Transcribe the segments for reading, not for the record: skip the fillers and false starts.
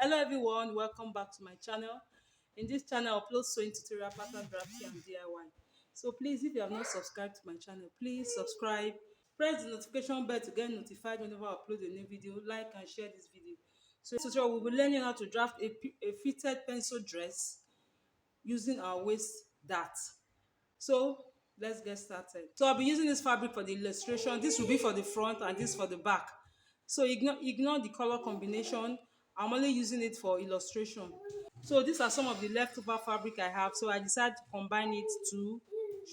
Hello everyone, welcome back to my channel. In this channel, I upload sewing tutorial, pattern drafting and DIY. So please, if you have not subscribed to my channel, please subscribe. Press the notification bell to get notified whenever I upload a new video. Like and share this video. So in this tutorial, we'll be learning how to draft a fitted pencil dress using our waist dart. So let's get started. So I'll be using this fabric for the illustration. This will be for the front and this for the back. So ignore the color combination. I'm only using it for illustration. So these are some of the leftover fabric I have. So I decided to combine it to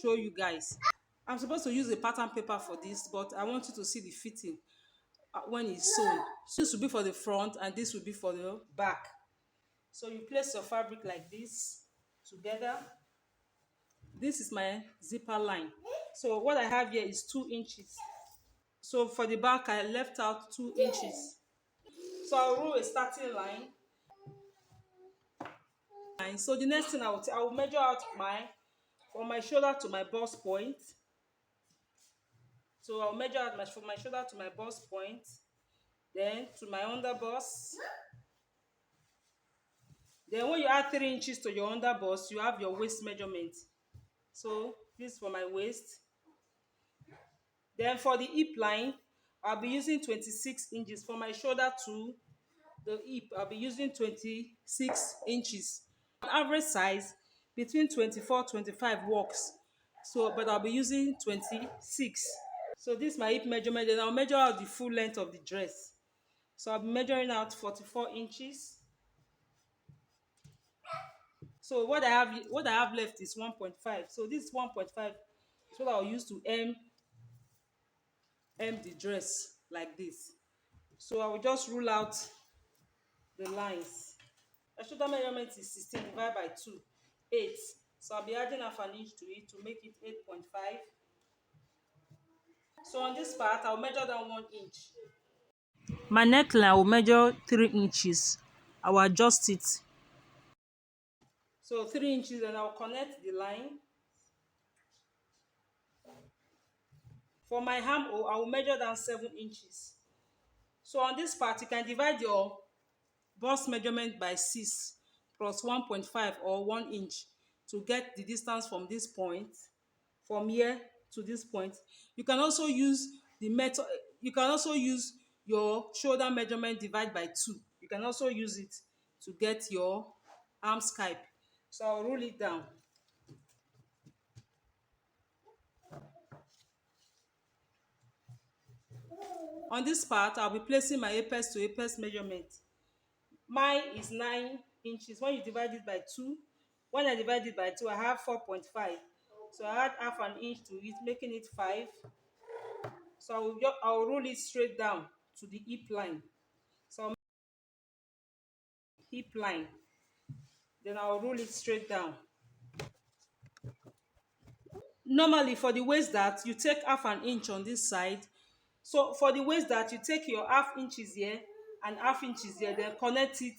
show you guys. I'm supposed to use a pattern paper for this, but I want you to see the fitting when it's sewn. So this will be for the front and this will be for the back. So you place your fabric like this together. This is my zipper line. So what I have here is 2 inches. So for the back, I left out 2 inches. So I'll rule a starting line. So the next thing I will measure out from my shoulder to my bust point. So I'll measure out from my shoulder to my bust point, then to my under bust. Then when you add 3 inches to your under bust, you have your waist measurement. So this is for my waist. Then for the hip line, I'll be using 26 inches. For my shoulder to the hip, I'll be using 26 inches. On average size, between 24-25 works. So, but I'll be using 26. So this is my hip measurement. Then I'll measure out the full length of the dress. So I'll be measuring out 44 inches. So what I have left is 1.5. So this 1.5 is what I'll use to hem the dress like this. So I will just rule out the lines. My shoulder measurement is 16 divided by 2, 8. So I'll be adding half an inch to it to make it 8.5. So on this part, I'll measure down 1 inch. My neckline will measure 3 inches. I will adjust it. So 3 inches, and I'll connect the line. For my armhole, I will measure down 7 inches. So on this part, you can divide your bust measurement by 6 plus 1.5 or 1 inch to get the distance from this point, from here to this point. You can also use the method. You can also use your shoulder measurement divided by 2. You can also use it to get your arm scape. So I'll rule it down. On this part, I'll be placing my apex to apex measurement. Mine is 9 inches. When you divide it by 2, when I divide it by 2, I have 4.5. So I add half an inch to it, making it 5. So I'll roll it straight down to the hip line. So hip line. Then I'll roll it straight down. Normally for the waist dart, you take half an inch on this side. So for the waist dart, you take your half inches here and half inches here, then connect it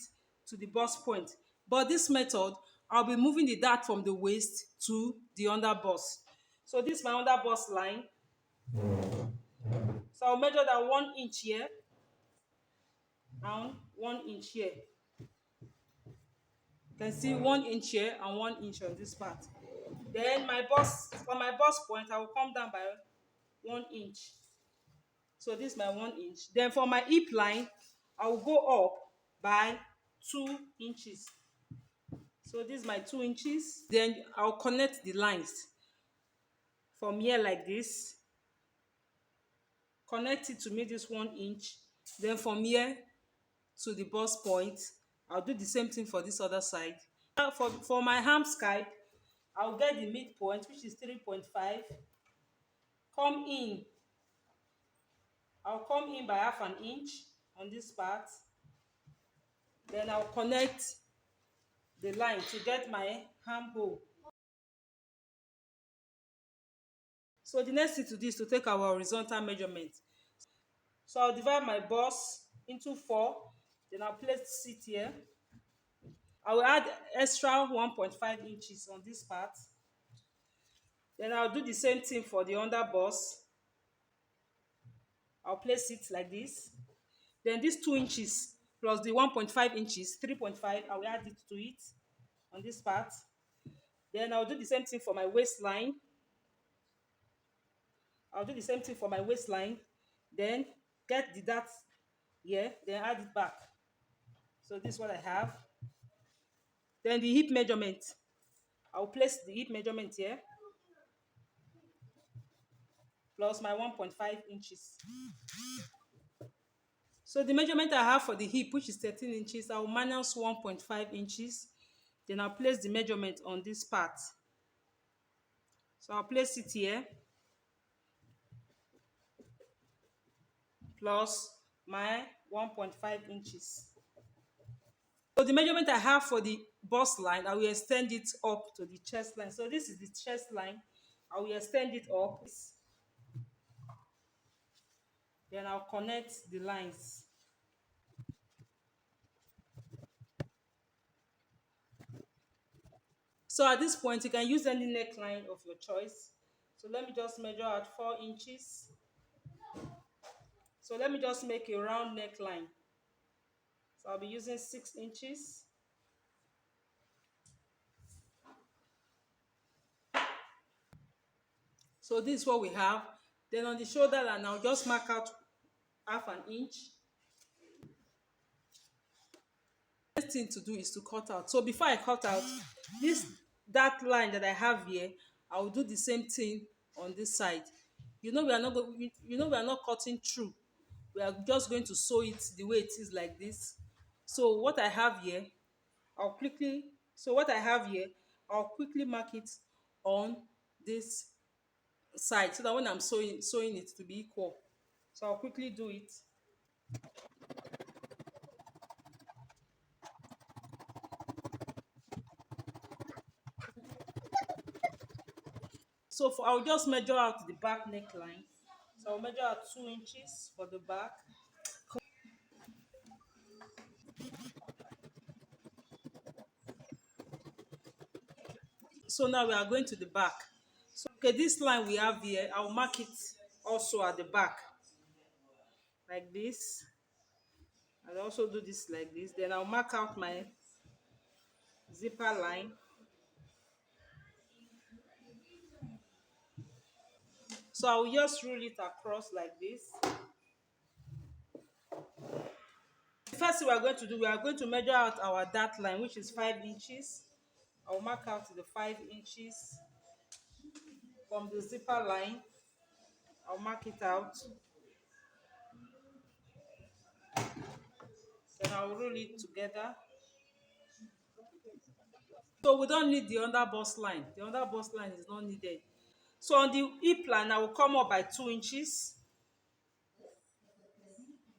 to the bust point. But this method, I'll be moving the dart from the waist to the under bust. So this is my under bust line. So I'll measure that 1 inch here and 1 inch here. You can see 1 inch here and 1 inch on this part. Then for my bust point, I will come down by 1 inch. So this is my 1 inch. Then for my hip line, I will go up by 2 inches. So this is my 2 inches. Then I'll connect the lines from here like this. Connect it to make this 1 inch. Then from here to the bust point, I'll do the same thing for this other side. For my arm scape, I'll get the midpoint, which is 3.5. Come in. I'll come in by half an inch on this part. Then I'll connect the line to get my armhole. So the next thing to do is to take our horizontal measurement. So I'll divide my bust into 4. Then I'll place it here. I will add extra 1.5 inches on this part. Then I'll do the same thing for the under bust. I'll place it like this. Then these 2 inches plus the 1.5 inches, 3.5, I will add it to it on this part. Then I'll do the same thing for my waistline. I'll do the same thing for my waistline. Then get the dart here, then add it back. So this is what I have. Then the hip measurement. I'll place the hip measurement here plus my 1.5 inches. So the measurement I have for the hip, which is 13 inches, I'll minus 1.5 inches. Then I'll place the measurement on this part. So I'll place it here plus my 1.5 inches. So the measurement I have for the bust line, I will extend it up to the chest line. So this is the chest line. I will extend it up. Then I'll connect the lines. So at this point, you can use any neckline of your choice. So let me just measure out 4 inches. So let me just make a round neckline. So I'll be using 6 inches. So this is what we have. Then on the shoulder line, I'll just mark out half an inch. Next thing to do is to cut out. So before I cut out that line that I have here, I will do the same thing on this side. You know we are not cutting through. We are just going to sew it the way it is, like this. So what I have here, I'll quickly mark it on this side so that when I'm sewing it to be equal. So I'll quickly do it. So I'll just measure out the back neckline. So I'll measure out 2 inches for the back. So now we are going to the back. So okay, this line we have here, I'll mark it also at the back, like this. I'll also do this like this. Then I'll mark out my zipper line. So I'll just roll it across like this. The first thing we are going to do, we are going to measure out our dart line, which is 5 inches. I'll mark out the 5 inches from the zipper line. I'll mark it out. Then I'll roll it together. So we don't need the under bust line. The under bust line is not needed. So on the hip line, I will come up by 2 inches.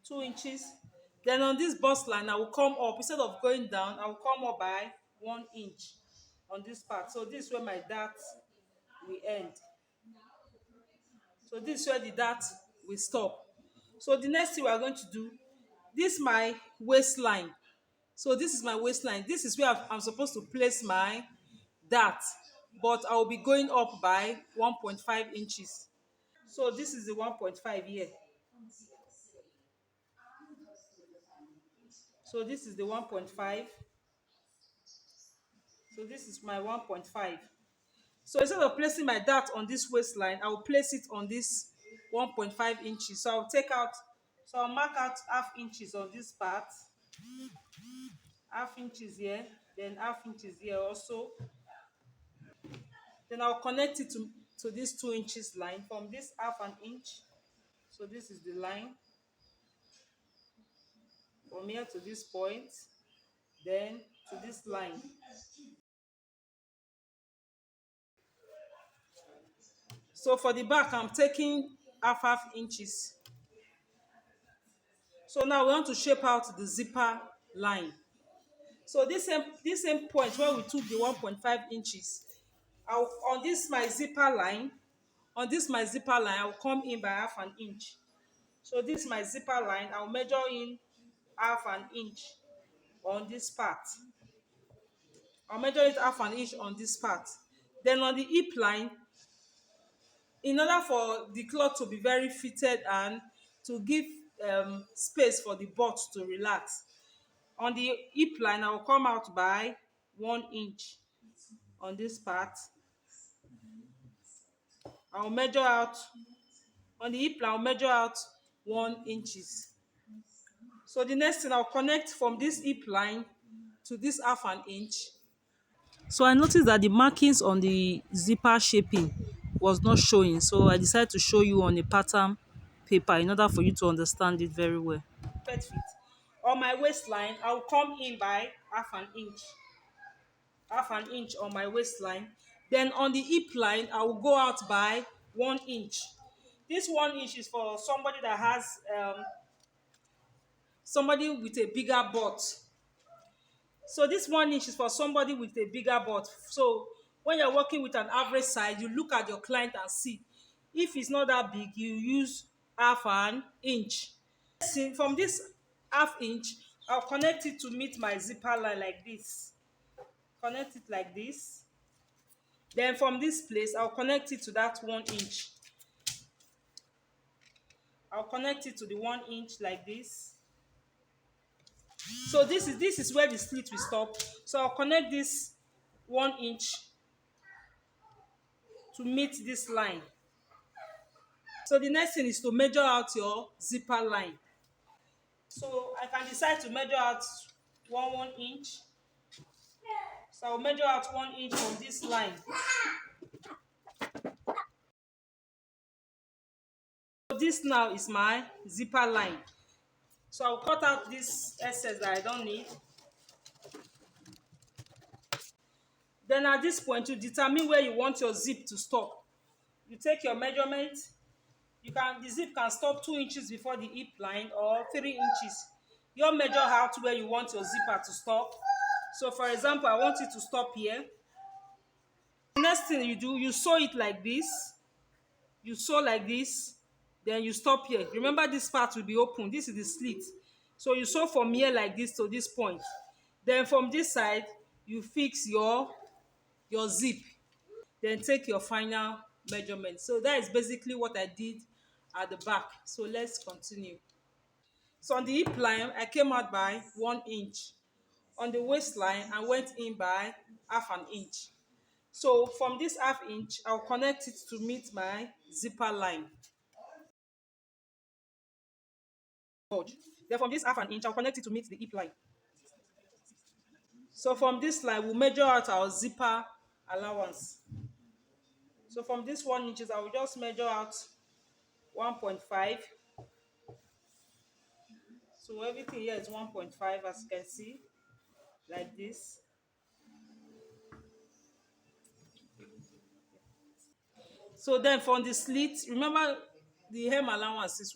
2 inches. Then on this bust line, I will come up. Instead of going down, I will come up by 1 inch on this part. So this is where my dart will end. So this is where the dart will stop. So the next thing we are going to do, this is my waistline. So this is my waistline. This is where I'm supposed to place my dart, but I will be going up by 1.5 inches. So this is the 1.5 here. So this is the 1.5. So this is my 1.5. So instead of placing my dart on this waistline, I will place it on this 1.5 inches. So I'll mark out half inches on this part, half inches here, then half inches here also. Then I'll connect it to this 2 inches line from this half an inch. So this is the line from here to this point, then to this line. So for the back, I'm taking half inches. So now we want to shape out the zipper line. So this same point where we took the 1.5 inches, on this my zipper line, I'll come in by half an inch. So this is my zipper line. I'll measure in half an inch on this part. I'll measure it half an inch on this part. Then on the hip line, in order for the cloth to be very fitted and to give space for the butt to relax, On the hip line, I will come out by 1 inch. On this part, I will measure out on the hip line. I'll measure out 1 inches. So the next thing, I'll connect from this hip line to this 1/2 inch. So I noticed that the markings on the zipper shaping was not showing, so I decided to show you on a pattern paper in order for you to understand it very well. Perfect fit. On my waistline, I will come in by 1/2 inch. 1/2 inch on my waistline. Then on the hip line, I will go out by 1 inch. This 1 inch is for somebody that has somebody with a bigger butt. So this 1 inch is for somebody with a bigger butt. So when you're working with an average size, you look at your client and see. If it's not that big, you use 1/2 inch. See, from this 1/2 inch, I'll connect it to meet my zipper line like this. Connect it like this. Then from this place, I'll connect it to that 1 inch. I'll connect it to the 1 inch like this. So this is where the slit will stop. So I'll connect this 1 inch to meet this line. So the next thing is to measure out your zipper line. So I can decide to measure out 1 inch. So I'll measure out 1 inch from this line. So this now is my zipper line. So I'll cut out this excess that I don't need. Then at this point, you determine where you want your zip to stop. You take your measurement. The zip can stop 2 inches before the hip line or 3 inches. You measure out where you want your zipper to stop. So for example, I want it to stop here. The next thing you do, you sew it like this. You sew like this, then you stop here. Remember, this part will be open. This is the slit. So you sew from here like this to this point. Then from this side, you fix your zip. Then take your final measurement. So that is basically what I did at the back. So let's continue. So on the hip line, I came out by 1 inch. On the waistline, I went in by 1/2 inch. So from this 1/2 inch, I'll connect it to meet my zipper line. Then from this 1/2 inch, I'll connect it to meet the hip line. So from this line, we'll measure out our zipper allowance. So from this 1 inches, I will just measure out 1.5. So everything here is 1.5, as you can see, like this. So then from the slit, remember the hem allowance is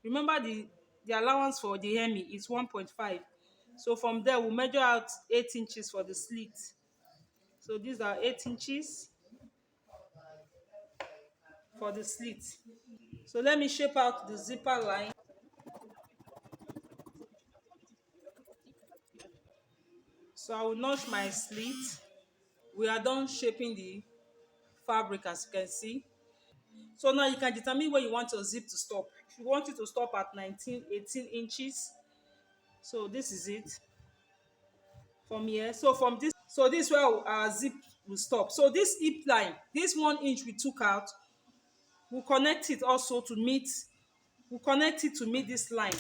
remember the allowance for the hem is 1.5. So from there, we'll measure out 8 inches for the slit. So these are 8 inches for the slit. So let me shape out the zipper line. So I will notch my slit. We are done shaping the fabric, as you can see. So now you can determine where you want your zip to stop. If you want it to stop at 18 inches, so this is it from here. So from this, so this is where our zip will stop. So this hip line, this 1 inch we took out, we'll connect it also to meet, this line.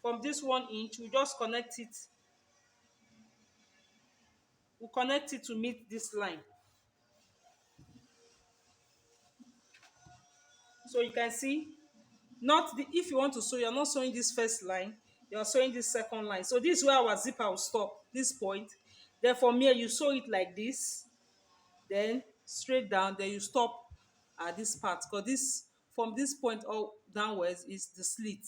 From this 1 inch, we just connect it. We'll connect it to meet this line. So you can see, if you want to sew, you're not sewing this first line, you're sewing this second line. So this is where our zipper will stop, this point. Then from here, you sew it like this, then straight down, then you stop at this part, because from this point all downwards is the slit.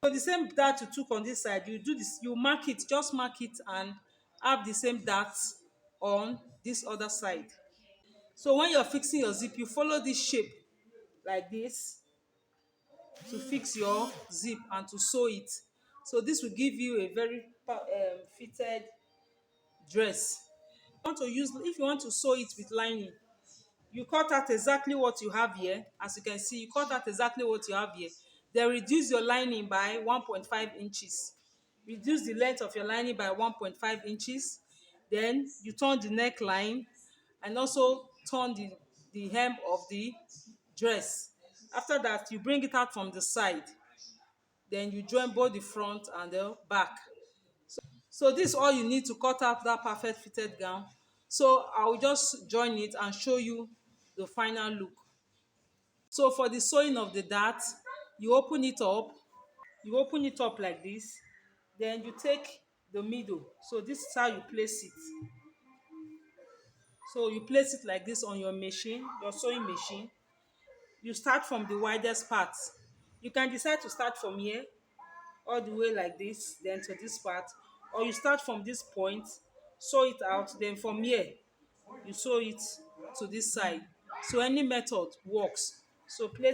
So the same dart you took on this side, you do this, you mark it, just mark it, and have the same dart on this other side. So when you're fixing your zip, you follow this shape like this to fix your zip and to sew it. So this will give you a very fitted dress. If you want to sew it with lining, you cut out exactly what you have here. As you can see, you cut out exactly what you have here. Then reduce your lining by 1.5 inches. reduce the length of your lining by 1.5 inches. Then you turn the neckline and also turn the hem of the dress. After that, you bring it out from the side. Then you join both the front and the back. So this is all you need to cut out that perfect fitted gown. So I will just join it and show you the final look. So for the sewing of the dart, you open it up. You open it up like this. Then you take the middle. So this is how you place it. So you place it like this on your machine, your sewing machine. You start from the widest part. You can decide to start from here all the way like this, then to this part, or you start from this point, sew it out, then from here you sew it to this side. So any method works. So place